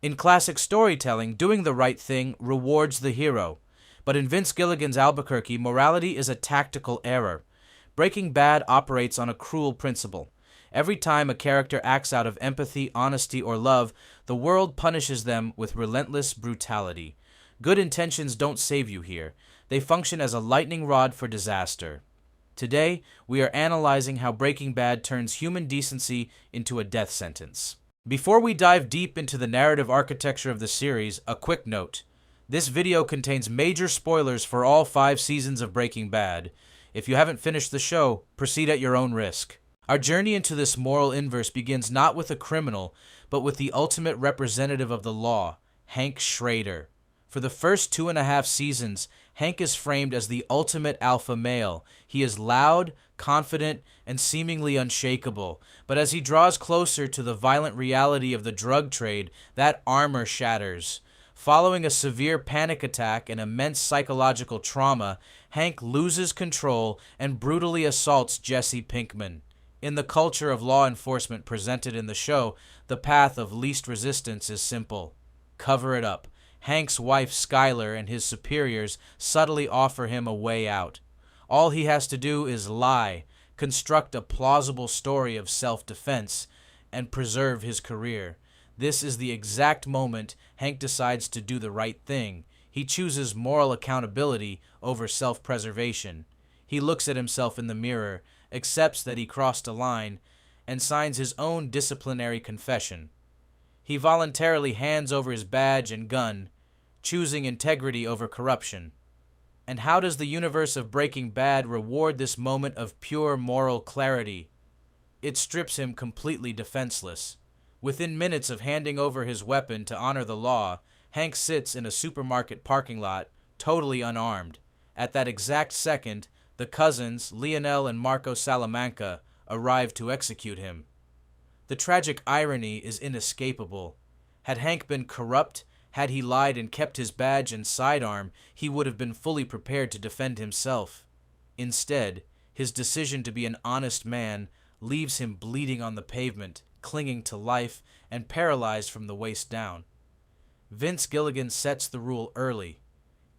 In classic storytelling, doing the right thing rewards the hero. But in Vince Gilligan's Albuquerque, morality is a tactical error. Breaking Bad operates on a cruel principle. Every time a character acts out of empathy, honesty, or love, the world punishes them with relentless brutality. Good intentions don't save you here. They function as a lightning rod for disaster. Today, we are analyzing how Breaking Bad turns human decency into a death sentence. Before we dive deep into the narrative architecture of the series, a quick note. This video contains major spoilers for all 5 seasons of Breaking Bad. If you haven't finished the show, proceed at your own risk. Our journey into this moral inverse begins not with a criminal, but with the ultimate representative of the law, Hank Schrader. For the first 2.5 seasons, Hank is framed as the ultimate alpha male. He is loud, confident, and seemingly unshakable. But as he draws closer to the violent reality of the drug trade, that armor shatters. Following a severe panic attack and immense psychological trauma, Hank loses control and brutally assaults Jesse Pinkman. In the culture of law enforcement presented in the show, the path of least resistance is simple. Cover it up. Hank's wife Skyler and his superiors subtly offer him a way out. All he has to do is lie, construct a plausible story of self-defense, and preserve his career. This is the exact moment Hank decides to do the right thing. He chooses moral accountability over self-preservation. He looks at himself in the mirror, accepts that he crossed a line, and signs his own disciplinary confession. He voluntarily hands over his badge and gun, choosing integrity over corruption. And how does the universe of Breaking Bad reward this moment of pure moral clarity? It strips him completely defenseless. Within minutes of handing over his weapon to honor the law, Hank sits in a supermarket parking lot, totally unarmed. At that exact second, the cousins, Lionel and Marco Salamanca, arrive to execute him. The tragic irony is inescapable. Had Hank been corrupt, had he lied and kept his badge and sidearm, he would have been fully prepared to defend himself. Instead, his decision to be an honest man leaves him bleeding on the pavement, clinging to life, and paralyzed from the waist down. Vince Gilligan sets the rule early.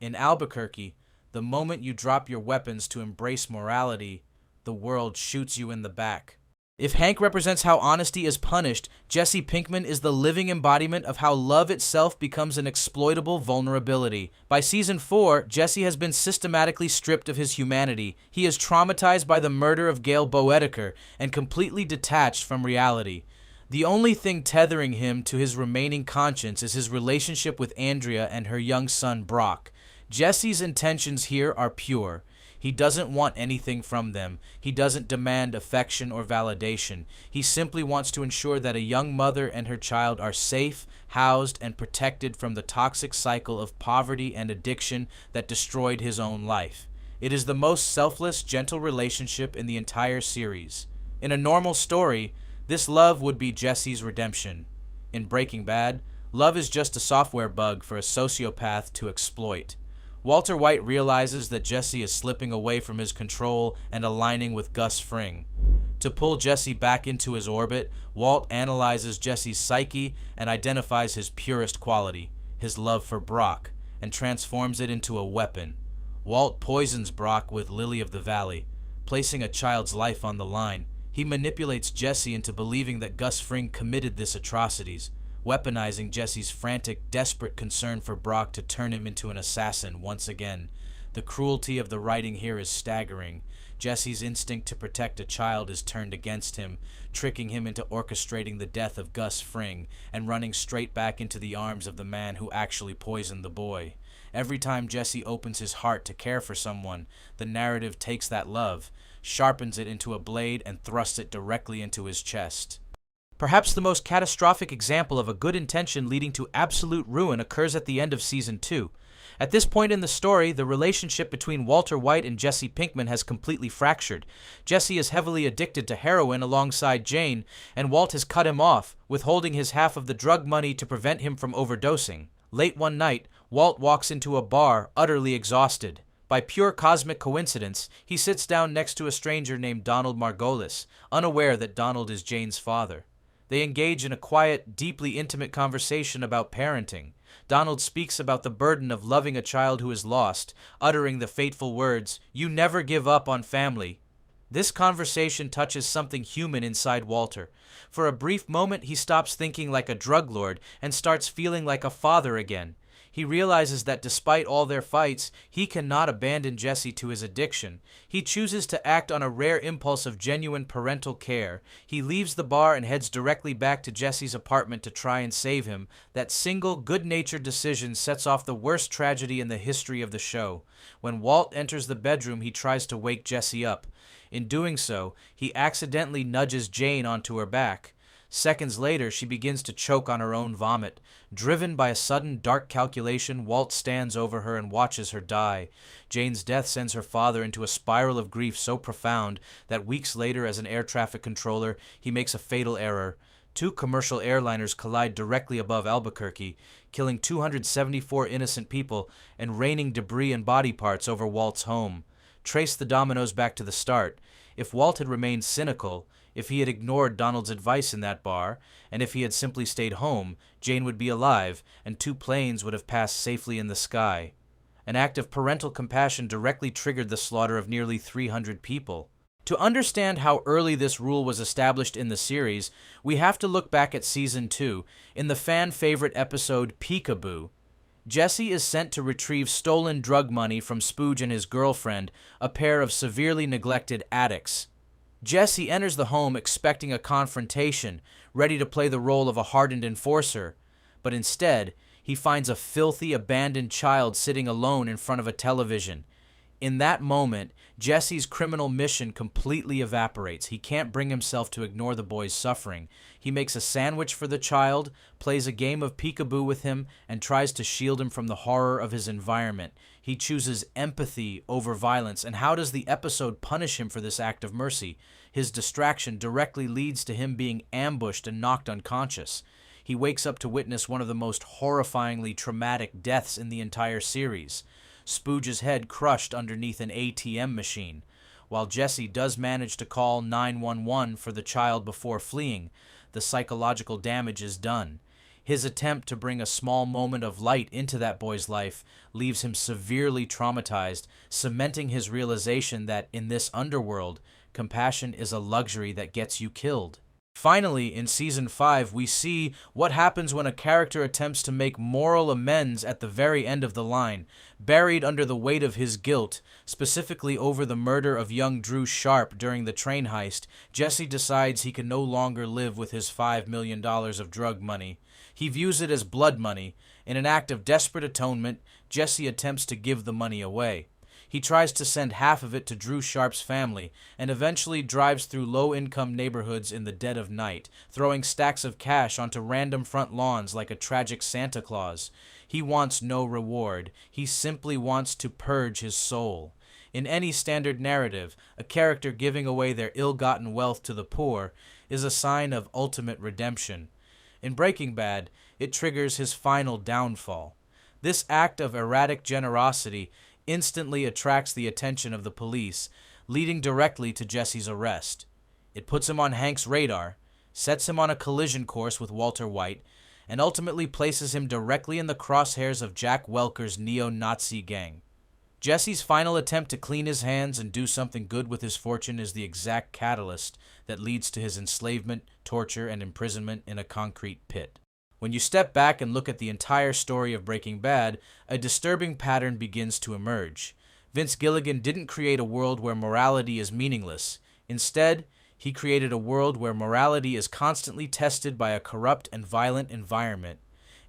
In Albuquerque, the moment you drop your weapons to embrace morality, the world shoots you in the back. If Hank represents how honesty is punished, Jesse Pinkman is the living embodiment of how love itself becomes an exploitable vulnerability. By season 4, Jesse has been systematically stripped of his humanity. He is traumatized by the murder of Gail Boetticher and completely detached from reality. The only thing tethering him to his remaining conscience is his relationship with Andrea and her young son Brock. Jesse's intentions here are pure. He doesn't want anything from them. He doesn't demand affection or validation. He simply wants to ensure that a young mother and her child are safe, housed, and protected from the toxic cycle of poverty and addiction that destroyed his own life. It is the most selfless, gentle relationship in the entire series. In a normal story, this love would be Jesse's redemption. In Breaking Bad, love is just a software bug for a sociopath to exploit. Walter White realizes that Jesse is slipping away from his control and aligning with Gus Fring. To pull Jesse back into his orbit, Walt analyzes Jesse's psyche and identifies his purest quality, his love for Brock, and transforms it into a weapon. Walt poisons Brock with Lily of the Valley, placing a child's life on the line. He manipulates Jesse into believing that Gus Fring committed these atrocities, weaponizing Jesse's frantic, desperate concern for Brock to turn him into an assassin once again. The cruelty of the writing here is staggering. Jesse's instinct to protect a child is turned against him, tricking him into orchestrating the death of Gus Fring and running straight back into the arms of the man who actually poisoned the boy. Every time Jesse opens his heart to care for someone, the narrative takes that love, sharpens it into a blade, and thrusts it directly into his chest. Perhaps the most catastrophic example of a good intention leading to absolute ruin occurs at the end of Season 2. At this point in the story, the relationship between Walter White and Jesse Pinkman has completely fractured. Jesse is heavily addicted to heroin alongside Jane, and Walt has cut him off, withholding his half of the drug money to prevent him from overdosing. Late one night, Walt walks into a bar, utterly exhausted. By pure cosmic coincidence, he sits down next to a stranger named Donald Margolis, unaware that Donald is Jane's father. They engage in a quiet, deeply intimate conversation about parenting. Donald speaks about the burden of loving a child who is lost, uttering the fateful words, "You never give up on family." This conversation touches something human inside Walter. For a brief moment, he stops thinking like a drug lord and starts feeling like a father again. He realizes that despite all their fights, he cannot abandon Jesse to his addiction. He chooses to act on a rare impulse of genuine parental care. He leaves the bar and heads directly back to Jesse's apartment to try and save him. That single, good-natured decision sets off the worst tragedy in the history of the show. When Walt enters the bedroom, he tries to wake Jesse up. In doing so, he accidentally nudges Jane onto her back. Seconds later, she begins to choke on her own vomit. Driven by a sudden dark calculation, Walt stands over her and watches her die. Jane's death sends her father into a spiral of grief so profound that weeks later, as an air traffic controller, he makes a fatal error. Two commercial airliners collide directly above Albuquerque, killing 274 innocent people and raining debris and body parts over Walt's home. Trace the dominoes back to the start. If Walt had remained cynical, if he had ignored Donald's advice in that bar, and if he had simply stayed home, Jane would be alive, and two planes would have passed safely in the sky. An act of parental compassion directly triggered the slaughter of nearly 300 people. To understand how early this rule was established in the series, we have to look back at Season 2, in the fan-favorite episode Peekaboo. Jesse is sent to retrieve stolen drug money from Spooge and his girlfriend, a pair of severely neglected addicts. Jesse enters the home expecting a confrontation, ready to play the role of a hardened enforcer, but instead, he finds a filthy, abandoned child sitting alone in front of a television. In that moment, Jesse's criminal mission completely evaporates. He can't bring himself to ignore the boy's suffering. He makes a sandwich for the child, plays a game of peekaboo with him, and tries to shield him from the horror of his environment. He chooses empathy over violence, and how does the episode punish him for this act of mercy? His distraction directly leads to him being ambushed and knocked unconscious. He wakes up to witness one of the most horrifyingly traumatic deaths in the entire series. Spooge's head crushed underneath an ATM machine. While Jesse does manage to call 911 for the child before fleeing, the psychological damage is done. His attempt to bring a small moment of light into that boy's life leaves him severely traumatized, cementing his realization that in this underworld, compassion is a luxury that gets you killed. Finally, in Season 5, we see what happens when a character attempts to make moral amends at the very end of the line. Buried under the weight of his guilt, specifically over the murder of young Drew Sharp during the train heist, Jesse decides he can no longer live with his $5 million of drug money. He views it as blood money. In an act of desperate atonement, Jesse attempts to give the money away. He tries to send half of it to Drew Sharp's family, and eventually drives through low-income neighborhoods in the dead of night, throwing stacks of cash onto random front lawns like a tragic Santa Claus. He wants no reward. He simply wants to purge his soul. In any standard narrative, a character giving away their ill-gotten wealth to the poor is a sign of ultimate redemption. In Breaking Bad, it triggers his final downfall. This act of erratic generosity instantly attracts the attention of the police, leading directly to Jesse's arrest. It puts him on Hank's radar, sets him on a collision course with Walter White, and ultimately places him directly in the crosshairs of Jack Welker's neo-Nazi gang. Jesse's final attempt to clean his hands and do something good with his fortune is the exact catalyst that leads to his enslavement, torture, and imprisonment in a concrete pit. When you step back and look at the entire story of Breaking Bad, a disturbing pattern begins to emerge. Vince Gilligan didn't create a world where morality is meaningless. Instead, he created a world where morality is constantly tested by a corrupt and violent environment.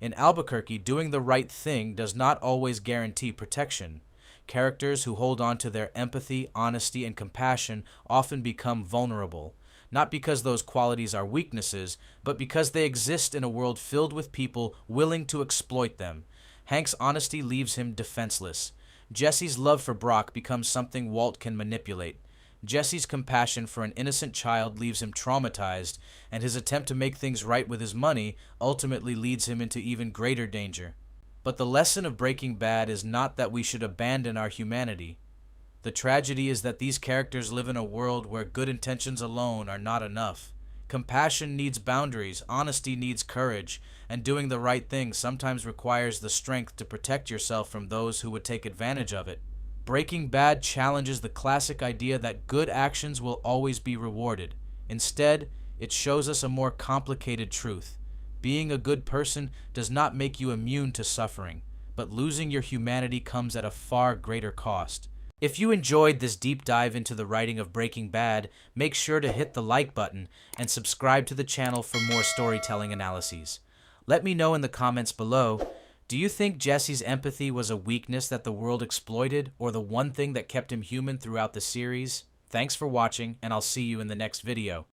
In Albuquerque, doing the right thing does not always guarantee protection. Characters who hold on to their empathy, honesty, and compassion often become vulnerable. Not because those qualities are weaknesses, but because they exist in a world filled with people willing to exploit them. Hank's honesty leaves him defenseless. Jesse's love for Brock becomes something Walt can manipulate. Jesse's compassion for an innocent child leaves him traumatized, and his attempt to make things right with his money ultimately leads him into even greater danger. But the lesson of Breaking Bad is not that we should abandon our humanity. The tragedy is that these characters live in a world where good intentions alone are not enough. Compassion needs boundaries, honesty needs courage, and doing the right thing sometimes requires the strength to protect yourself from those who would take advantage of it. Breaking Bad challenges the classic idea that good actions will always be rewarded. Instead, it shows us a more complicated truth. Being a good person does not make you immune to suffering, but losing your humanity comes at a far greater cost. If you enjoyed this deep dive into the writing of Breaking Bad, make sure to hit the like button and subscribe to the channel for more storytelling analyses. Let me know in the comments below, do you think Jesse's empathy was a weakness that the world exploited, or the one thing that kept him human throughout the series? Thanks for watching, and I'll see you in the next video.